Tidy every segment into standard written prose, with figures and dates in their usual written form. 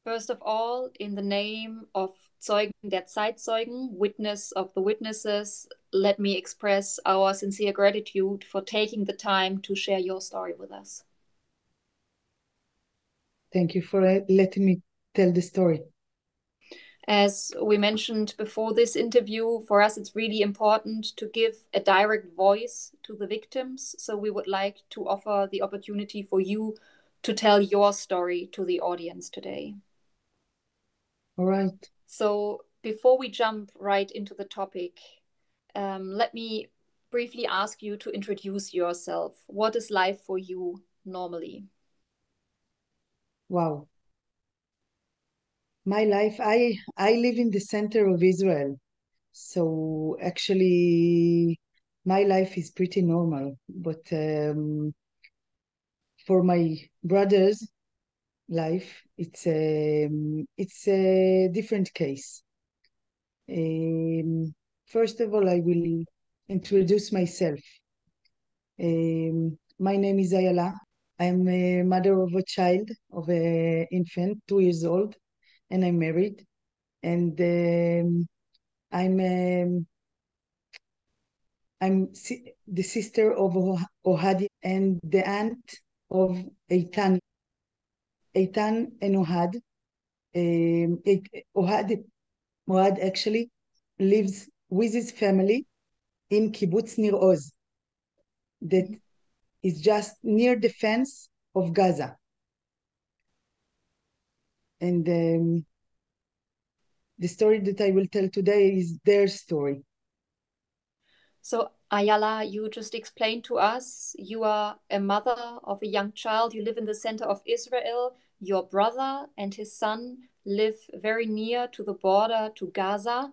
First of all, in the name of Zeugen der Zeitzeugen, witness of the witnesses, let me express our sincere gratitude for taking the time to share your story with us. Thank you for letting me tell the story. As we mentioned before this interview, for us it's really important to give a direct voice to the victims. So we would like to offer the opportunity for you to tell your story to the audience today. All right. So before we jump right into the topic, let me briefly ask you to introduce yourself. What is life for you normally? Wow. My life, I live in the center of Israel. So actually, my life is pretty normal. But for my brother's life, it's a different case. First of all, I will introduce myself. My name is Ayala. I'm a mother of a child, of an infant, 2 years old, and I'm married. And I'm the sister of Ohad and the aunt of Eitan. Eitan and Ohad. Ohad actually lives with his family in Kibbutz Nir Oz, that is just near the fence of Gaza. And the story that I will tell today is their story. So, Ayala, you just explained to us you are a mother of a young child. You live in the center of Israel. Your brother and his son live very near to the border to Gaza.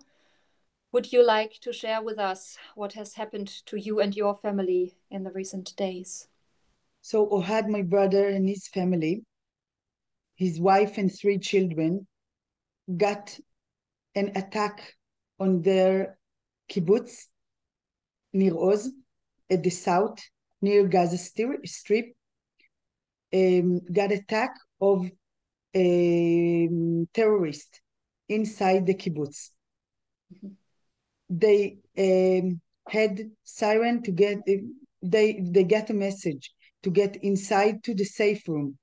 Would you like to share with us what has happened to you and your family in the recent days? So Ohad, my brother, and his family, his wife and 3 children, got an attack on their kibbutz near Oz at the south, near Gaza Strip, got attack of terrorists inside the kibbutz. They had siren to get, they got a message to get inside to the safe room.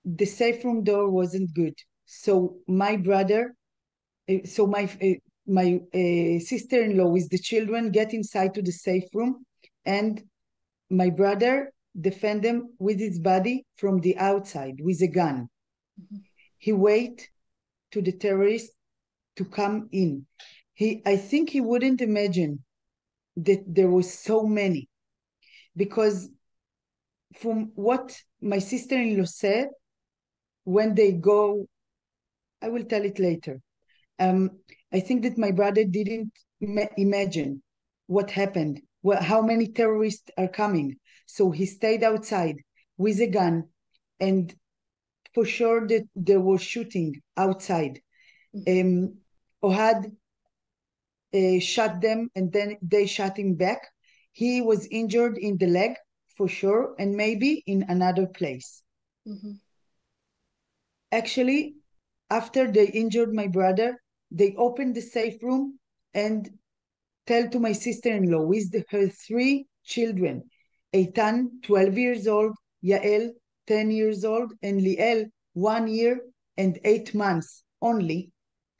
The safe room door wasn't good. So my brother, so my sister-in-law with the children get inside to the safe room, and my brother defend them with his body from the outside with a gun. He wait to the terrorists to come in. I think he wouldn't imagine that there was so many, because from what my sister-in-law said, when they go, I will tell it later. I think that my brother didn't imagine what happened, how many terrorists are coming. So he stayed outside with a gun, and for sure that there was shooting outside. Ohad shot them, and then they shot him back. He was injured in the leg for sure, and maybe in another place. Mm-hmm. Actually, after they injured my brother, they opened the safe room and tell to my sister-in-law with her 3 children, Eitan, 12 years old, Yael, 10 years old, and Liel, 1 year and 8 months only,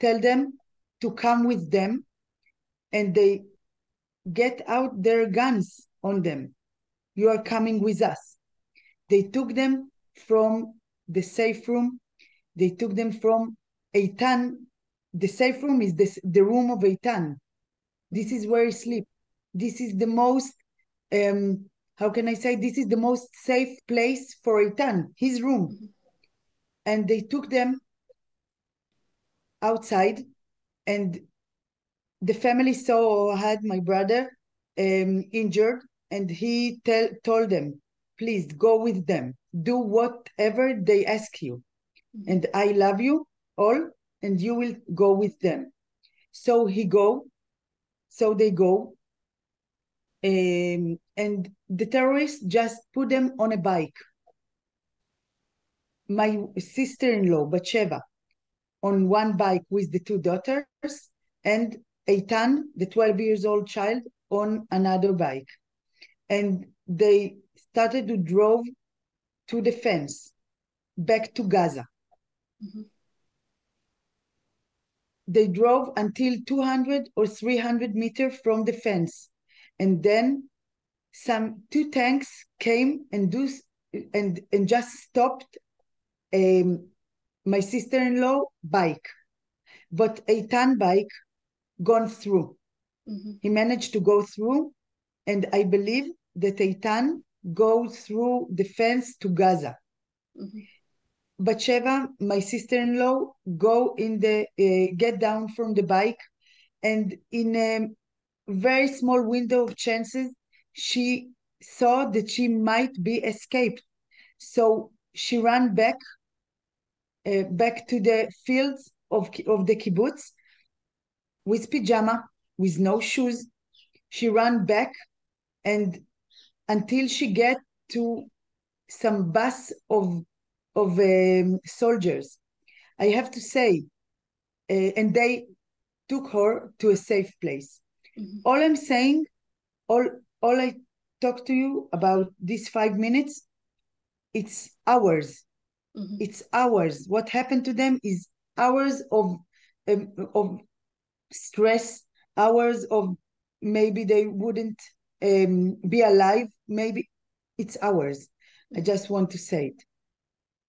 tell them to come with them, and they get out their guns on them. You are coming with us. They took them from the safe room. They took them from Eitan. The safe room is the room of Eitan. This is where he sleeps. This is the most, how can I say, this is the most safe place for Eitan, his room. Mm-hmm. And they took them outside, and the family saw had my brother injured, and he told them, please go with them, do whatever they ask you, and I love you all, and you will go with them. So they go, and the terrorists just put them on a bike. my sister-in-law, Batsheva, on one bike with the two daughters, and Eitan, the 12 years old child, on another bike. And they started to drive to the fence, back to Gaza. Mm-hmm. They drove until 200 or 300 meters from the fence. And then two tanks came and just stopped my sister-in-law bike. But Eitan bike gone through. Mm-hmm. He managed to go through, and I believe that Eitan goes through the fence to Gaza. Mm-hmm. Batsheva, my sister-in-law, get down from the bike, and in a very small window of chances, she saw that she might be escaped. So she ran back to the fields of the kibbutz with pajama, with no shoes. She ran back, and until she get to some bus of soldiers. I have to say, and they took her to a safe place. Mm-hmm. All I'm saying, all I talk to you about these 5 minutes, it's hours. Mm-hmm. It's hours. What happened to them is hours of stress, hours of maybe they wouldn't be alive. Maybe it's hours. I just want to say it.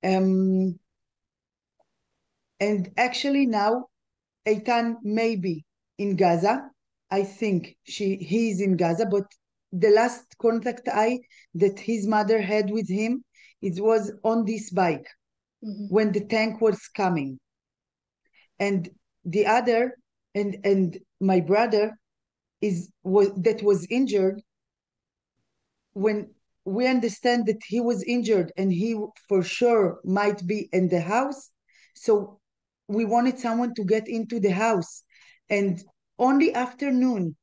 And actually now Eitan may be in Gaza. I think he's in Gaza, but the last contact that his mother had with him, it was on this bike Mm-hmm. when the tank was coming. And the other, and my brother that was injured, when we understand that he was injured and he for sure might be in the house, so we wanted someone to get into the house, and only afternoon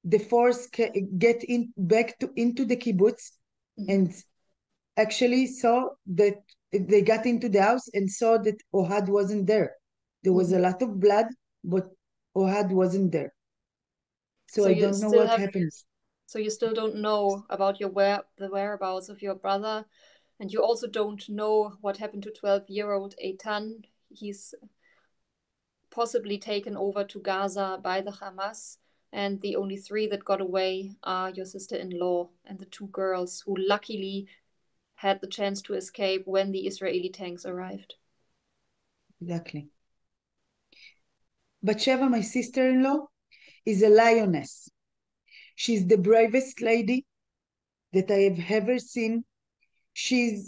the force get into the kibbutz, Mm-hmm. and actually saw that they got into the house and saw that Ohad wasn't there. There was Mm-hmm. a lot of blood, but Ohad wasn't there. So So I you don't know still what have, happens. so you still don't know about the whereabouts of your brother, and you also don't know what happened to 12-year-old Eitan. He's possibly taken over to Gaza by the Hamas, and the only three that got away are your sister-in-law and the two girls who luckily had the chance to escape when the Israeli tanks arrived. Exactly. Batsheva, my sister-in-law, is a lioness. She's the bravest lady that I have ever seen. She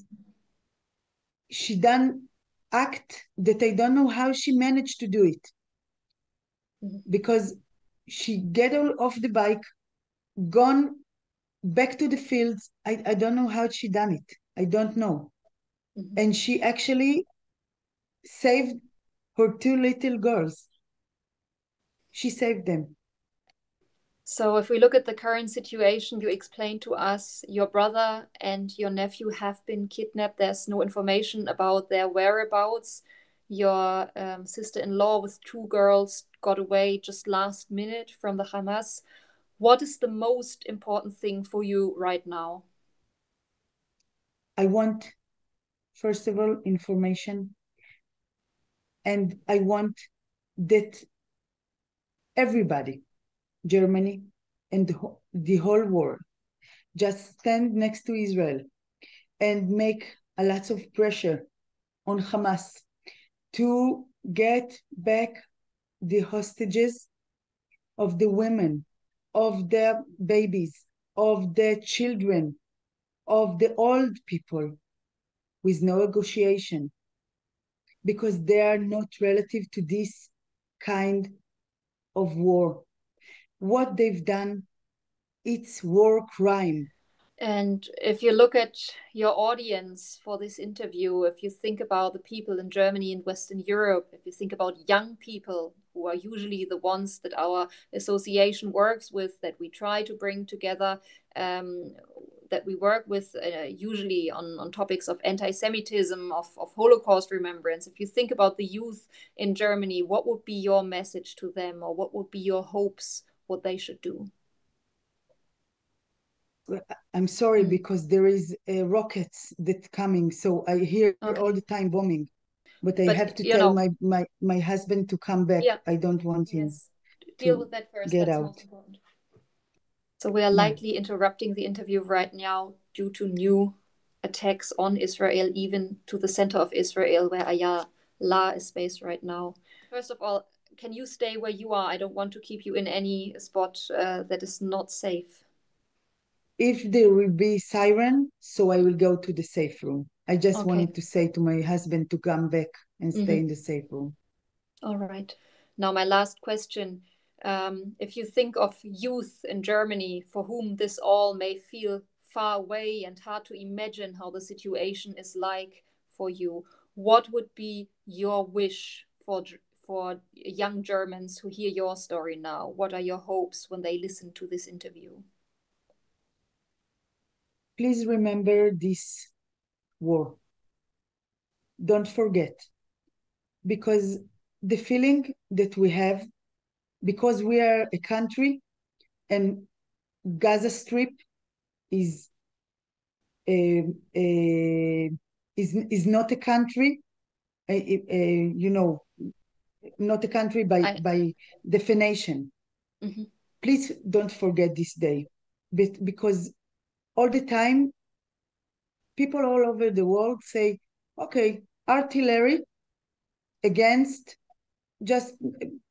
done act that I don't know how she managed to do it, Mm-hmm. because she get off the bike, gone back to the fields. I don't know how she done it. I don't know. Mm-hmm. And she actually saved her two little girls. She saved them. So if we look at the current situation, you explained to us your brother and your nephew have been kidnapped. There's no information about their whereabouts. Your sister-in-law with two girls got away just last minute from the Hamas. What is the most important thing for you right now? I want, first of all, information, and I want that everybody, Germany and the whole world, just stand next to Israel and make a lot of pressure on Hamas to get back the hostages of the women, of the babies, of the children, of the old people, with no negotiation, because they are not relative to this kind of war. What they've done, it's war crime. And if you look at your audience for this interview, if you think about the people in Germany and Western Europe, if you think about young people who are usually the ones that our association works with, that we try to bring together, that we work with, usually on topics of anti-Semitism, of Holocaust remembrance. If you think about the youth in Germany, what would be your message to them, or what would be your hopes, what they should do? I'm sorry, because there is rockets that coming, so I hear all Okay. the time bombing. But I But have to tell my husband to come back. yeah, I don't want him yes, deal to with that first. get That's out. most important. So we are Yeah. likely interrupting the interview right now due to new attacks on Israel, even to the center of Israel where Ayala is based right now. First of all, can you stay where you are? I don't want to keep you in any spot that is not safe. If there will be siren, so I will go to the safe room. I just Okay. wanted to say to my husband to come back and stay Mm-hmm. in the safe room. All right. Now, my last question. If you think of youth in Germany for whom this all may feel far away and hard to imagine how the situation is like for you, what would be your wish for young Germans who hear your story now? What are your hopes when they listen to this interview? Please remember this war. Don't forget, because the feeling that we have, because we are a country and Gaza Strip is uh, uh, is not a country, you know, not a country I. by definition. Mhm. Please don't forget this day, because all the time people all over the world say, okay, artillery against just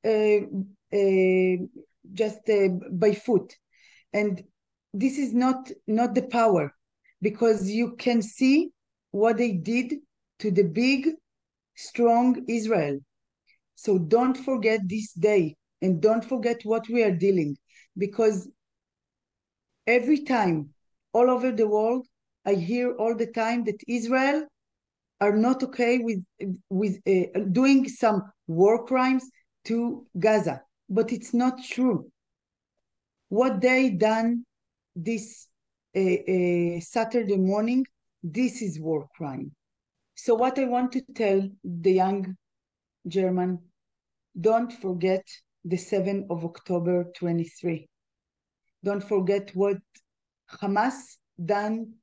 uh, uh, by foot, and this is not the power, because you can see what they did to the big strong Israel. So don't forget this day, and don't forget what we are dealing, because every time all over the world I hear all the time that Israel are not okay with doing some war crimes to Gaza, but it's not true. What they done this Saturday morning, this is war crime. So what I want to tell the young German, don't forget the 7th of October 23. Don't forget what Hamas done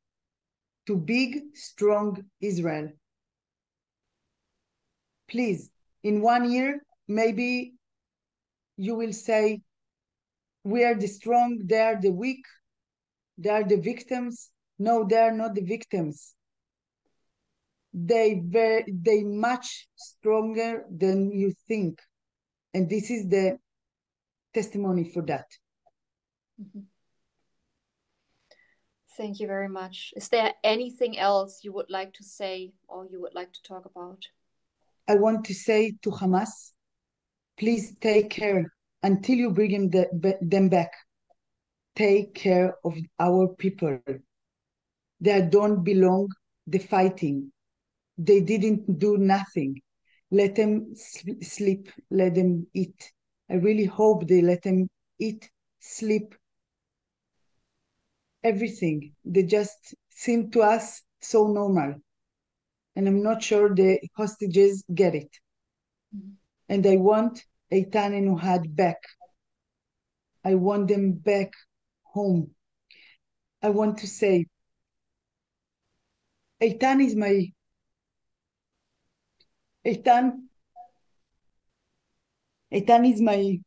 to big, strong Israel. Please, in 1 year, maybe you will say, we are the strong, they are the weak, they are the victims. No, they are not the victims. They much stronger than you think. And this is the testimony for that. Mhm. Thank you very much. Is there anything else you would like to say or you would like to talk about? I want to say to Hamas, please take care until you bring them back. Take care of our people. They don't belong the fighting. They didn't do nothing. Let them sleep. Let them eat. I really hope they let them eat, sleep, everything. They just seem to us so normal. And I'm not sure the hostages get it. Mhm. And I want Eitan and Ohad back. I want them back home. I want to say, Eitan is my Eitan. Eitan is my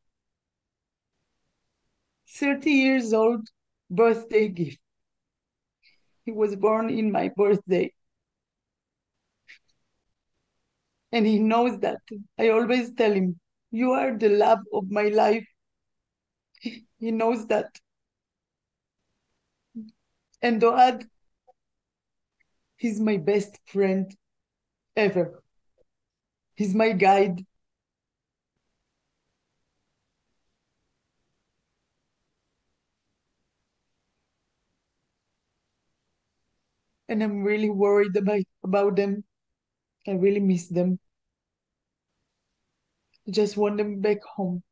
30 years old birthday gift. He was born in my birthday. And he knows that. I always tell him, you are the love of my life. He knows that. And Doad, he's my best friend ever. He's my guide. And I'm really worried about them. I really miss them. I just want them back home.